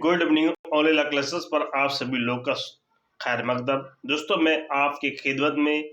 Good evening online classes पर आप सभी लोग का खैर मकदम। दोस्तों, मैं आपकी खिदमत में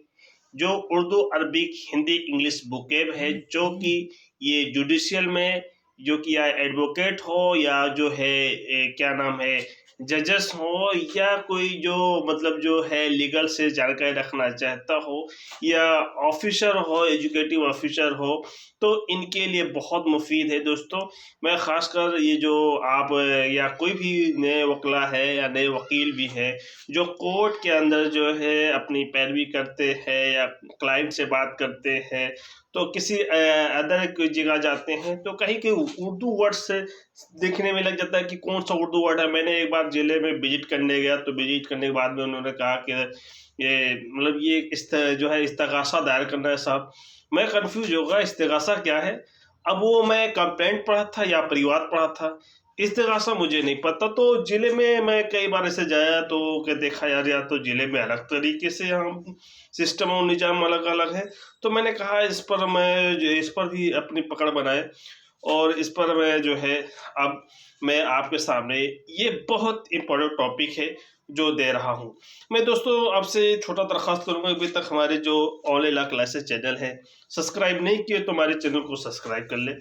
जो उर्दू, अरबिक, हिंदी, इंग्लिश बुकेब है, जो कि ये जुडिशियल में, जो कि या एडवोकेट हो या जो है क्या नाम है, जजेस हो, या कोई जो मतलब जो है लीगल से जानकारी रखना चाहता हो, या ऑफिसर हो, एजुकेटिव ऑफिसर हो, तो इनके लिए बहुत मुफीद है दोस्तों। मैं ख़ासकर ये जो आप या कोई भी नए वकला है या नए वकील भी हैं जो कोर्ट के अंदर जो है अपनी पैरवी करते हैं या क्लाइंट से बात करते हैं, तो किसी अदर कोई जगह जाते हैं तो कहीं के उर्दू वर्ड से देखने में लग जाता है कि कौन सा उर्दू वर्ड है। मैंने एक बार जिले में विजिट करने गया तो विजिट करने के बाद में उन्होंने कहा कि ये मतलब ये जो है इस्तगासा दायर करना है साहब। मैं कंफ्यूज हो गया, इस्तगासा क्या है। अब वो मैं कंप्लेंट पढ़ा था या परिवार पढ़ा था, इस्तेगासा मुझे नहीं पता। तो जिले में मैं कई बार ऐसे जाया तो क्या देखा यार, या तो जिले में अलग तरीके से हम सिस्टम और निज़ाम अलग अलग है। तो मैंने कहा इस पर भी अपनी पकड़ बनाए, और इस पर मैं जो है अब मैं आपके सामने ये बहुत इम्पोर्टेंट टॉपिक है जो दे रहा हूँ। मैं दोस्तों आपसे छोटा दरख्वास्त करूँगा, अभी तक हमारे जो ऑनलाइन क्लासेस चैनल है सब्सक्राइब नहीं किए तो हमारे चैनल को सब्सक्राइब कर ले।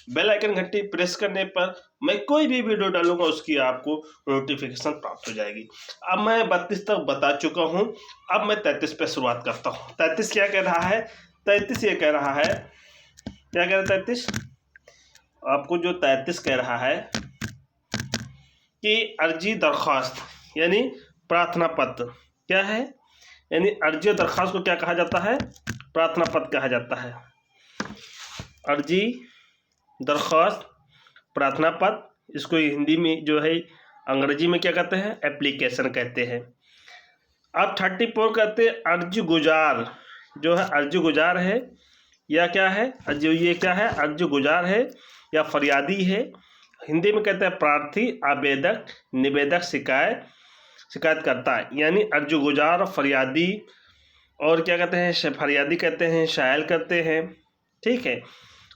बेल आइकन घंटी प्रेस करने पर मैं कोई भी वीडियो डालूंगा उसकी आपको नोटिफिकेशन प्राप्त हो जाएगी। अब मैं 32 तक बता चुका हूँ, अब मैं 33 पे शुरुआत करता हूँ। 33 क्या कह रहा है? 33 ये कह रहा है, क्या कह रहा है 33? आपको जो 33 कह रहा है कि अर्जी दरख्वास्त यानी प्रार्थना पत्र क्या है, यानी अर्जी दरख्वास्त को क्या कहा जाता है? प्रार्थना पत्र कहा जाता है। अर्जी दरख्वास्त प्रार्थना पत्र, इसको हिंदी में जो है अंग्रेजी में क्या कहते हैं? एप्लीकेशन कहते हैं। अब 34 कहते हैं अर्जी गुजार, जो है अर्जी गुजार है या क्या है, अर्जी ये क्या है? अर्जी गुजार है या फरियादी है। हिंदी में कहते हैं प्रार्थी, आवेदक, निवेदक, शिकायत करता है, यानी अर्जी गुजार और फरियादी, और क्या कहते हैं? फरियादी कहते हैं, शायल करते हैं, ठीक है।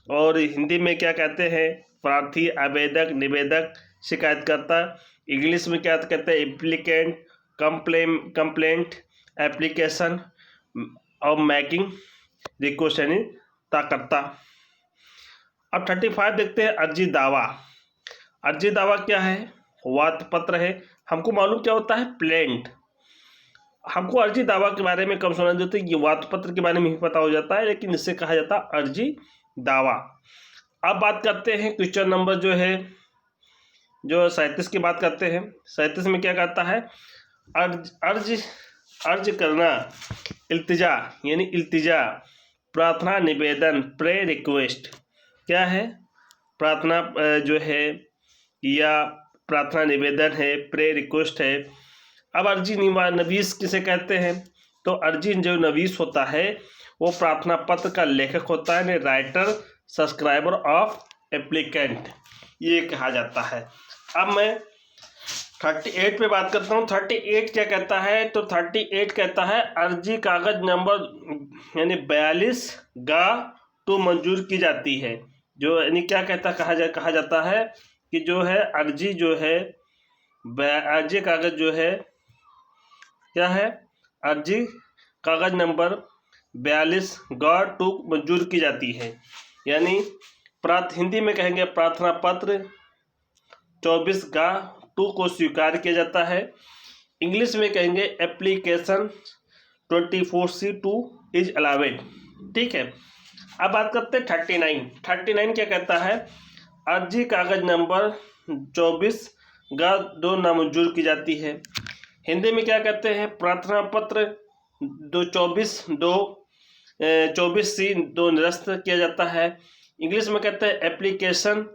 और हिंदी में क्या कहते हैं? प्रार्थी, आवेदक, निवेदक, शिकायतकर्ता। इंग्लिश में क्या कहते हैं? एप्लीकेंट, कंप्लेंट, एप्लीकेशन और मैकिंग रिक्वेस्ट यानी ताकर्ता। अब 35 देखते हैं अर्जी दावा। अर्जी दावा क्या है? वाद पत्र है। हमको मालूम क्या होता है? प्लेंट। हमको अर्जी दावा के बारे में कम सुना देते हैं, ये वाद पत्र के बारे में ही पता हो जाता है, लेकिन इससे कहा जाता है अर्जी दावा। अब बात करते हैं क्वेश्चन नंबर जो है जो 37 की बात करते हैं। 37 में क्या कहता है? अर्ज करना, इल्तिजा यानी इल्तिजा, प्रार्थना, निवेदन, प्रे रिक्वेस्ट क्या है? प्रार्थना जो है या प्रार्थना निवेदन है, प्रे रिक्वेस्ट है। अब अर्जी नवीस किसे कहते हैं? तो अर्जी जो नवीस होता है वो प्रार्थना पत्र का लेखक होता है, राइटर, सब्सक्राइबर ऑफ एप्लीकेंट, ये कहा जाता है। अब मैं 38 पे बात करता हूँ। 38 क्या कहता है? तो 38 कहता है अर्जी कागज नंबर यानी 42 गा तो मंजूर की जाती है। जो यानी क्या कहता कहा जाता है कि जो है अर्जी जो है अर्जी कागज जो है क्या है? अर्जी कागज नंबर 42 गा टू मंजूर की जाती है, यानी हिंदी में कहेंगे प्रार्थना पत्र 24 गा टू को स्वीकार किया जाता है। इंग्लिश में कहेंगे एप्लीकेशन 24C2 इज अलाउड, ठीक है। अब बात करते हैं 39 क्या कहता है? अर्जी कागज नंबर 24 गा 2 नामंजूर की जाती है। हिंदी में क्या कहते हैं? प्रार्थना पत्र 24C2 निरस्त किया जाता है। इंग्लिश में कहते हैं एप्लीकेशन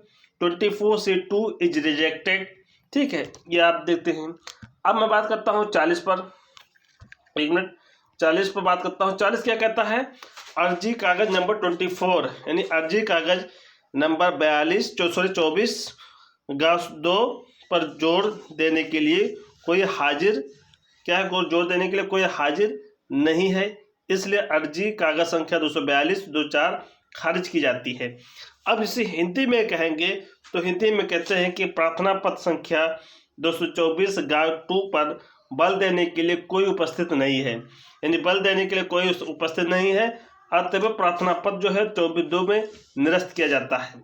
24C2 इज रिजेक्टेड, ठीक है। ये आप देखते हैं। अब मैं बात करता हूँ 40 पर, 1 मिनट, 40 पर बात करता हूँ। 40 क्या कहता है? अर्जी कागज नंबर 24 यानी अर्जी कागज नंबर 24 गा 2 पर जोर देने के लिए कोई हाजिर क्या है? जोर देने के लिए कोई हाजिर नहीं है, इसलिए अर्जी कागज संख्या 242-24 खारिज की जाती है। अब इसे हिंदी में कहेंगे तो हिंदी में कहते हैं कि प्रार्थना पत्र संख्या 224 गार्ड 2 पर बल देने के लिए कोई उपस्थित नहीं है, यानी बल देने के लिए कोई उपस्थित नहीं है। अतः प्रार्थना पत्र जो है 24(2) में निरस्त किया जाता है।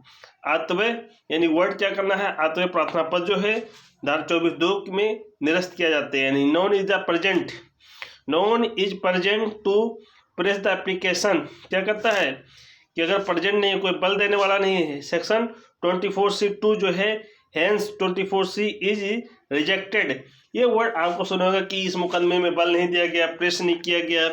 अतः यानी वर्ड क्या करना है, अतः प्रार्थना पत्र जो है धारा 24(2) में निरस्त किया जाते हैं। यानी non is present to press the application, क्या करता है कि अगर प्रेजेंट नहीं है, कोई बल देने वाला नहीं है, सेक्शन 24(c)(2) जो है हेंस 24(c) इज रिजेक्टेड। ये वर्ड आपको सुना होगा कि इस मुकदमे में बल नहीं दिया गया, प्रेस नहीं किया गया,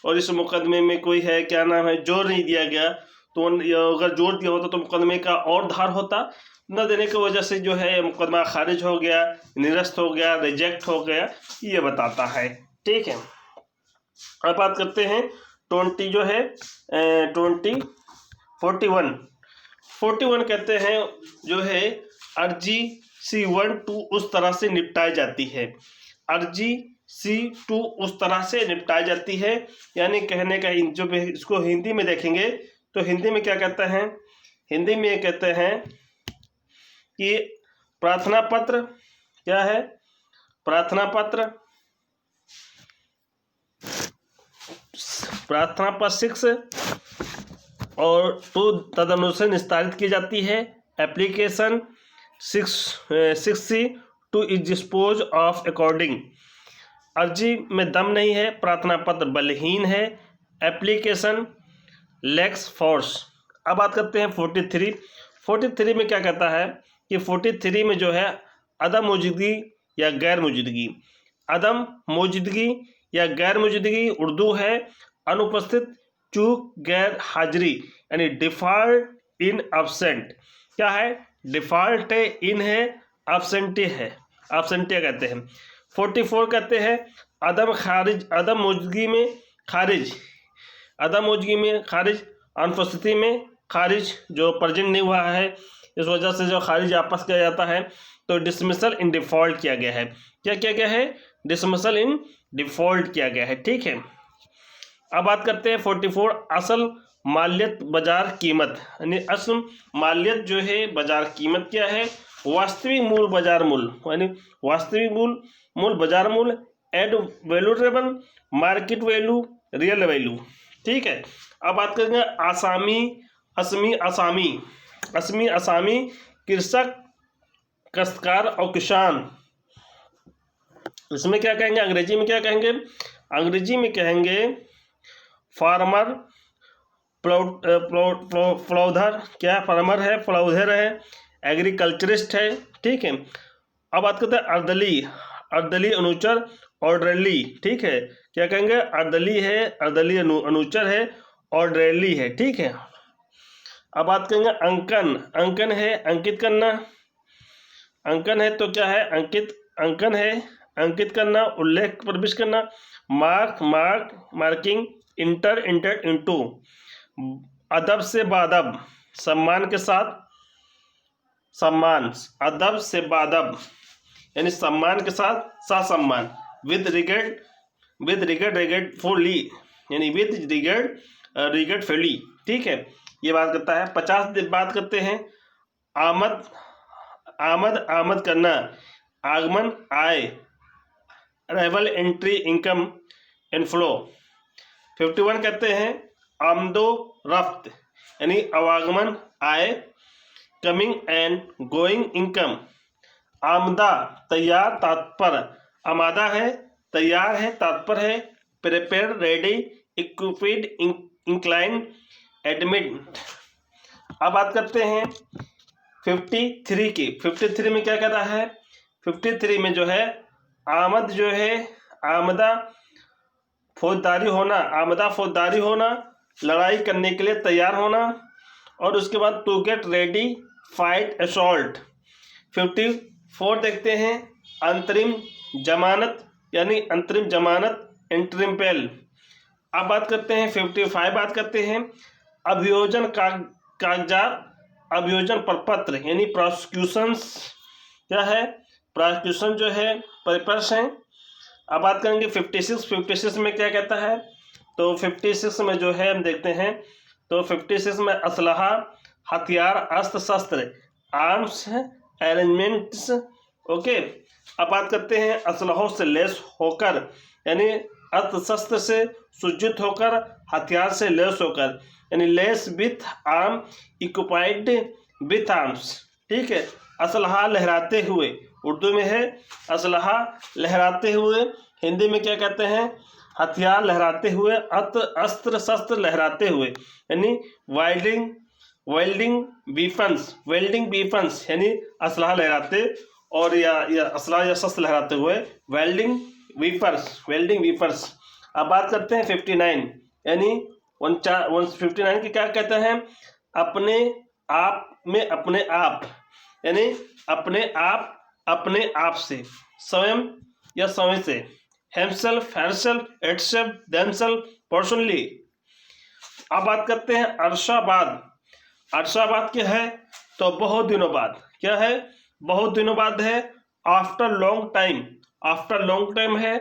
और इस मुकदमे में कोई है क्या नाम है जोर नहीं दिया गया। तो अगर जोर दिया होता तो मुकदमे का और धार होता, न देने की वजह से जो है मुकदमा खारिज हो गया, निरस्त हो गया, रिजेक्ट हो गया, ये बताता है। ठीक है, अब बात करते हैं 20 जो है 41 कहते हैं जो है अर्जी C1-2 उस तरह से निपटाई जाती है। अर्जी C2 उस तरह से निपटाई जाती है, यानी कहने का जो इसको हिंदी में देखेंगे तो हिंदी में क्या कहते हैं, हिंदी में कहते हैं कि प्रार्थना पत्र क्या है, प्रार्थना पत्र 6 और 2 तदनुसार निस्तारित की जाती है। Application 6C two is dispose of according. अर्जी में दम नहीं है, प्रार्थना पत्र बलहीन है, एप्लीकेशन लैक्स फोर्स। अब बात करते हैं 43 में क्या कहता है कि 43 में जो है अदम मौजूदगी या गैर मौजूदगी, अदम मौजूदगी या गैर मौजूदगी उर्दू है अनुपस्थित, चूक, गैर हाजिरी, यानी डिफॉल्ट इन एब्सेंट। क्या है, डिफॉल्ट है, इन है, एब्सेंटी है, एब्सेंटिया कहते हैं। 44 कहते हैं अदम खारिज, अदम मौजूदगी में खारिज, अदम मौजूदगी में खारिज, अनुपस्थिति में खारिज, जो प्रेजेंट नहीं हुआ है इस वजह से जो खारिज वापस किया जाता है। तो डिसमिसल इन डिफॉल्ट किया गया है। क्या किया गया है, डिसमिसल इन डिफॉल्ट किया गया है। ठीक है, अब बात करते हैं 44 असल माल्यत बाजार कीमत, यानी असल माल्यत जो है बाजार कीमत क्या है, वास्तविक मूल बाजार मूल्य, यानी वास्तविक मूल बाजार मूल्य, add valuable market value, real value. ठीक है, अब बात करेंगे असामी कृषक, काश्तकार और किसान। इसमें क्या कहेंगे, अंग्रेजी में क्या कहेंगे, अंग्रेजी में कहेंगे फार्मर, प्लॉधर, क्या फार्मर है, प्लॉधर है, एग्रीकल्चरिस्ट है। ठीक है, अब बात करते हैं अर्दली अनुचर, ऑर्डरली। ठीक है, क्या कहेंगे, अर्दली है, अर्दली अनुचर है, ऑर्डरली है। ठीक है, अब बात करेंगे अंकन है, अंकित करना, अंकन है तो क्या है, अंकन है, अंकित करना, उल्लेख प्रविष्ट करना, मार्किंग, इंटर, इंटू, अदब से बादब, सम्मान के साथ, सम्मान, अदब से बादब, यानी सम्मान के साथ सम्मान, विद रिगार्डफुली, यानी विद रिगार्डफुली। ठीक है, ये बात करता है। 50 बात करते हैं आमद करना, आगमन, आय, अराइवल, एंट्री, इनकम, इनफ्लो। 51 कहते हैं आमदो रफ्त, यानी आवागमन, आय, कमिंग एंड गोइंग, इनकम। आमदा तैयार, तात्पर्य, आमादा है तैयार है, तात्पर्य है prepare, ready, equipped, inclined, admit. अब बात करते हैं 53 की। 53 में क्या कहता है, 53 में जो है आमद जो है, आमदा फौजदारी होना, आमदा फौजदारी होना, लड़ाई करने के लिए तैयार होना, और उसके बाद to get ready, fight, assault. 54 देखते हैं अंतरिम जमानत, यानी अंतरिम जमानत, इंटरिम बेल। अब बात करते हैं 55 बात करते हैं अभियोजन कागजात, अभियोजन प्रपत्र, यानी प्रोसिक्यूशंस। क्या है, प्रोसिक्यूशन जो है पेपर्स हैं। अब बात करेंगे 56 में क्या कहता है, तो 56 में जो है हम देखते हैं, तो 56 में असलहा, हथियार, अस्त्र शस्त्र, आर्म्स, अरेंजमेंट्स। ओके, अब बात करते हैं असलहों से लैस होकर, यानी अस्त्र शस्त्र से सुसज्जित होकर, हथियार से लैस होकर, यानी less with arm, equipped with arms. ठीक है, असलहा लहराते हुए, उर्दू में है असलहा लहराते हुए, हिंदी में क्या कहते हैं, हथियार लहराते हुए, अस्त्र शस्त्र लहराते हुए, यानी वेल्डिंग वीपन्स यानी असलहा लहराते, और या असलहा या शस्त्र लहराते हुए, वेल्डिंग वीपर्स। अब बात करते हैं 59, यानी 159 की क्या कहते हैं, अपने आप में अपने आप, यानी अपने आप से, स्वयं या स्वयं से, himself, herself, itself, themselves, personally। अब बात करते हैं अरसाबाद क्या है, तो बहुत दिनों बाद, क्या है, बहुत दिनों बाद है, आफ्टर लॉन्ग टाइम है।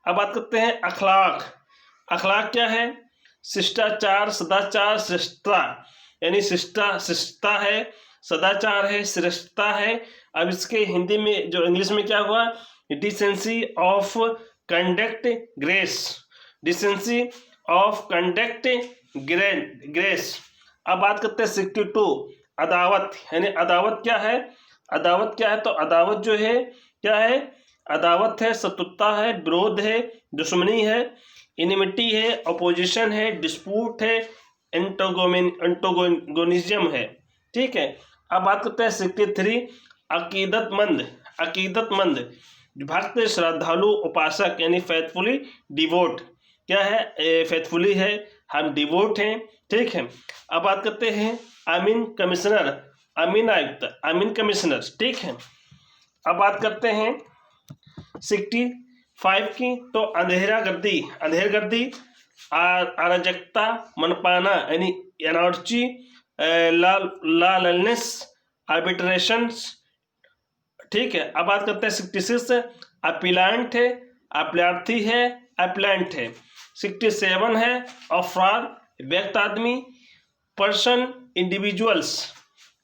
अब बात करते हैं अखलाक क्या है, शिष्टाचार, सदाचार, श्रेष्ठता, यानी शिष्टता है, सदाचार है, श्रेष्ठता है। अब इसके हिंदी में जो इंग्लिश में क्या हुआ, डिसेंसी ऑफ कंडक्ट ग्रेस। अब बात करते हैं 62 अदावत, यानी अदावत क्या है, तो अदावत जो है क्या है, अदावत है, शत्रुता है, विरोध है, दुश्मनी है, इनिमिटी है, अपोजिशन है, डिस्प्यूट है, एंटोगोनिज्म है। ठीक है, अब बात करते हैं 63 अकीदतमंद, भक्त, श्रद्धालु, उपासक, यानी फेथफुली डिवोट, क्या है, फेथफुली है, हम डिवोट हैं। ठीक है, अब बात करते हैं अमीन आयुक्त, अमीन कमिश्नर। ठीक है, अब बात करते हैं 65 की, तो अंधेरगर्दी, अराजकता, मनपाना, यानी एनर्जी, लॉलेसनेस, आर्बिट्रेशंस। ठीक है, अब बात करते हैं 66 अपीलांट है, अपलार्थी है, अपलांट है। 67 है अफराद, व्यक्ति, आदमी, पर्सन, इंडिविजुअल्स।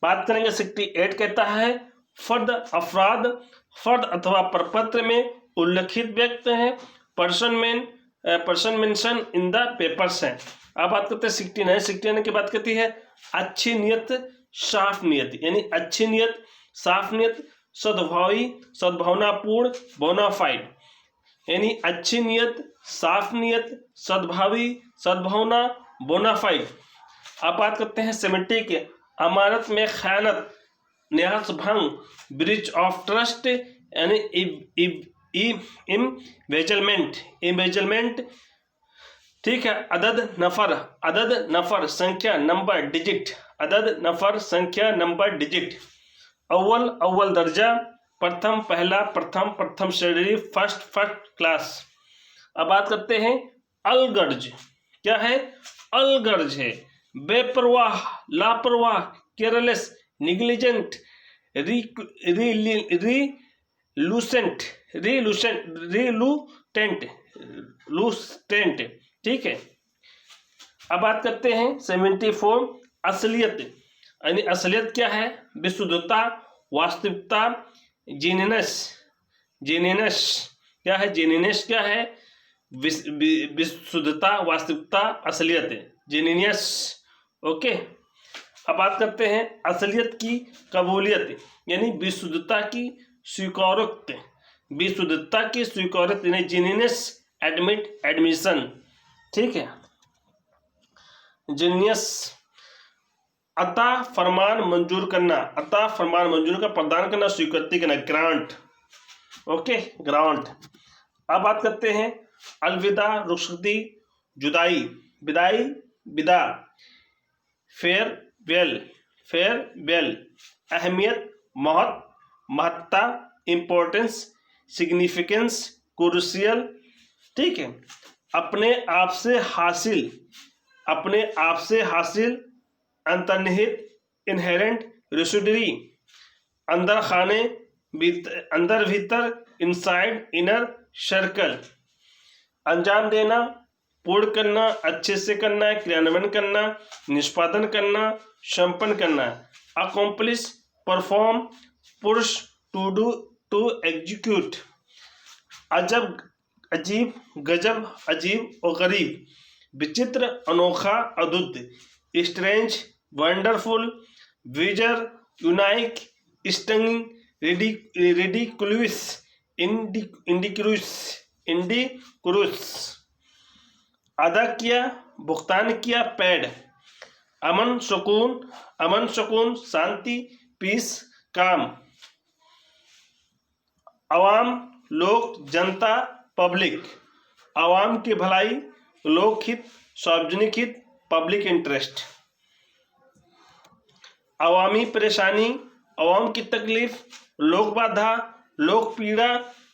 बात करेंगे 68 कहता है फर्द, अफराद, फर्द अथवा प्रपत्र में उल्लिखित व्यक्ति हैं, person mention in the papers हैं। अब बात करते हैं 69 की बात करती है अच्छी नियत, साफ नियत, यानी अच्छी नियत, साफ नियत, सद्भावी, सद्भावनापूर्ण, बोनाफाइड, यानी अच्छी नियत, साफ नियत, सद्भावी, सद्भावना, बोनाफाइड। अब बात करते हैं 70 के अमानत में खयानत, न्यास भंग, ब्रीच ऑफ ट्रस्ट, यानी इम्बेजलमेंट। ठीक है, अदद नफर संख्या, नंबर, डिजिट, अदद नफर संख्या, नंबर, डिजिट। अव्वल दर्जा, प्रथम, पहला, प्रथम श्रेणी, फर्स्ट क्लास। अब बात करते हैं अलगर्ज, क्या है, अलगर्ज है बेपरवाह, लापरवाह, केयरलेस, निग्लिजेंट, रिलूटेंट। ठीक है, अब बात करते हैं 74 असलियत, यानी असलियत क्या है, विशुद्धता, वास्तविकता, जेन्युइननेस क्या है, जेन्युइननेस क्या है, विशुद्धता, वास्तविकता, असलियत, जेन्युइननेस। ओके, अब बात करते हैं असलियत की कबूलियत, यानी विशुद्धता की स्वीकारोक्त, यानी जेन्युइननेस, एडमिशन। ठीक है, जेन्युइननेस। अता फरमान मंजूर करना, प्रदान करना, स्वीकृति करना, ग्रांट। Okay, grant. अब बात करते हैं अलविदा, रुखसती, जुदाई, विदाई, विदा, फेयरवेल, अहमियत, महत्ता, इंपॉर्टेंस, सिग्निफिकेंस, क्रूशियल। ठीक है, अपने आप से हासिल, अंतर्निहित, इनहेरेंट, रेसिडुअरी, अंदर खाने, अंदर भीतर, इनसाइड, इनर सर्कल। अंजाम देना, पूर्ण करना, अच्छे से करना, क्रियान्वयन करना, निष्पादन करना, संपन्न करना। Accomplish, perform, push, to do, to execute, अजब अजीब, गजब अजीब और गरीब, विचित्र अनोखा अद्भुत, strange wonderful, bizarre unique, stunning, ridiculous, इंडिकुरुस, अदा किया, भुगतान किया, पेड, अमन सुकून, शांति, पीस, काम, अवाम, लोक, जनता, पब्लिक, अवाम की भलाई, लोकहित, सार्वजनिक हित, पब्लिक इंटरेस्ट, अवामी परेशानी, अवाम की तकलीफ, लोक बाधा, लोक पीड़ा,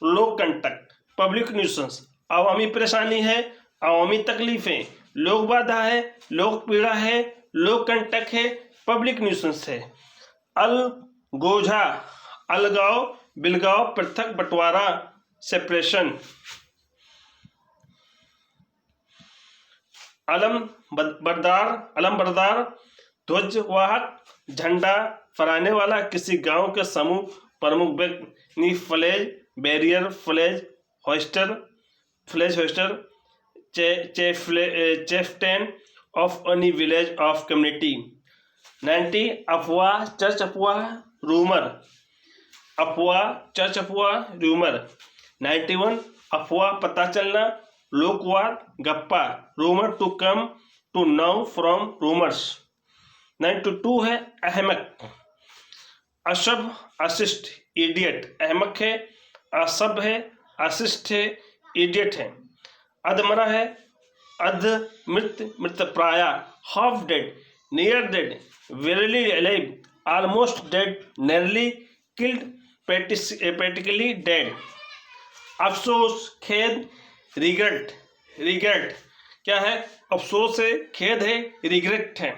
लोक कंटक, पब्लिक न्यूसेंस, अवामी परेशानी है, अवामी तकलीफ है, लोक बाधा है, लोक पीड़ा है, लोक कंटक है, पब्लिक न्यूसेंस है। अलगोजा, अलगाव, बिलगाव, पृथक, बंटवारा, सेपरेशन। अलम बरदार, ध्वजवाहक, झंडा फहराने वाला, किसी गांव के समूह प्रमुख व्यक्ति, flag bearer, flag hoister, chieftain of any village of community. 90 अफवाह, चर्च अफवाह, रूमर, अफवाह, चर्च अफवाह, रूमर। 91 अफवाह, पता चलना, लोकवाद, गप्पा, rumour to come to know from rumours. 92 है अहमक, अशब, अशिष्ट, इडियट, अहमक है, असभ है, अशिष्ट है, इडियट है। अधमरा है, अध, मृत, मृतप्राय, half dead, near dead, barely alive, almost dead, nearly killed, practically dead. अफसोस, खेद, रिग्रेट, क्या है? अफसोस है, खेद है, रिग्रेट है।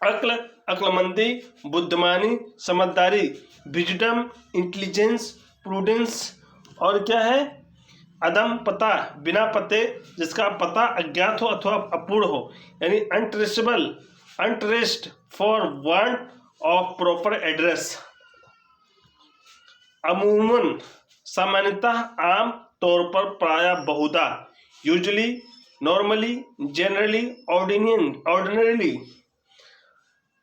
अक्ल, अक्लमंदी, बुद्धिमानी, समझदारी, विजडम, इंटेलिजेंस, प्रूडेंस। और क्या है? अदम, पता, बिना पते, जिसका पता अज्ञात हो अथवा अपूर्ण हो, यानी untraceable, untraced, for want of proper address. अमूमन, सामान्यतः, आम तौर पर, प्राय, बहुधा, यूजुअली, नॉर्मली, जनरली, ऑर्डिनरीली।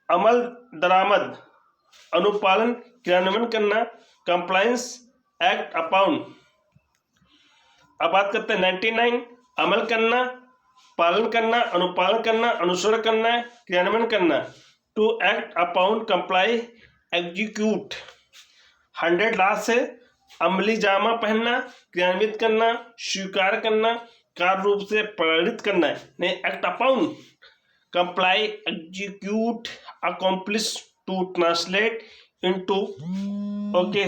अमल दरामद, अनुपालन, क्रियान्वयन करना, कंप्लायंस, एक्ट अपॉन। अब बात करते हैं 99 अमल करना, पालन करना, अनुपालन करना, अनुसरण करना, क्रियान्वयन करना। To act upon, comply, execute. 100 लास्ट है अमली जामा पहनना, क्रियान्वित करना, स्वीकार करना, कार्य रूप से प्रेरित करना है। Act upon, comply, execute, accomplish, to translate into. Okay.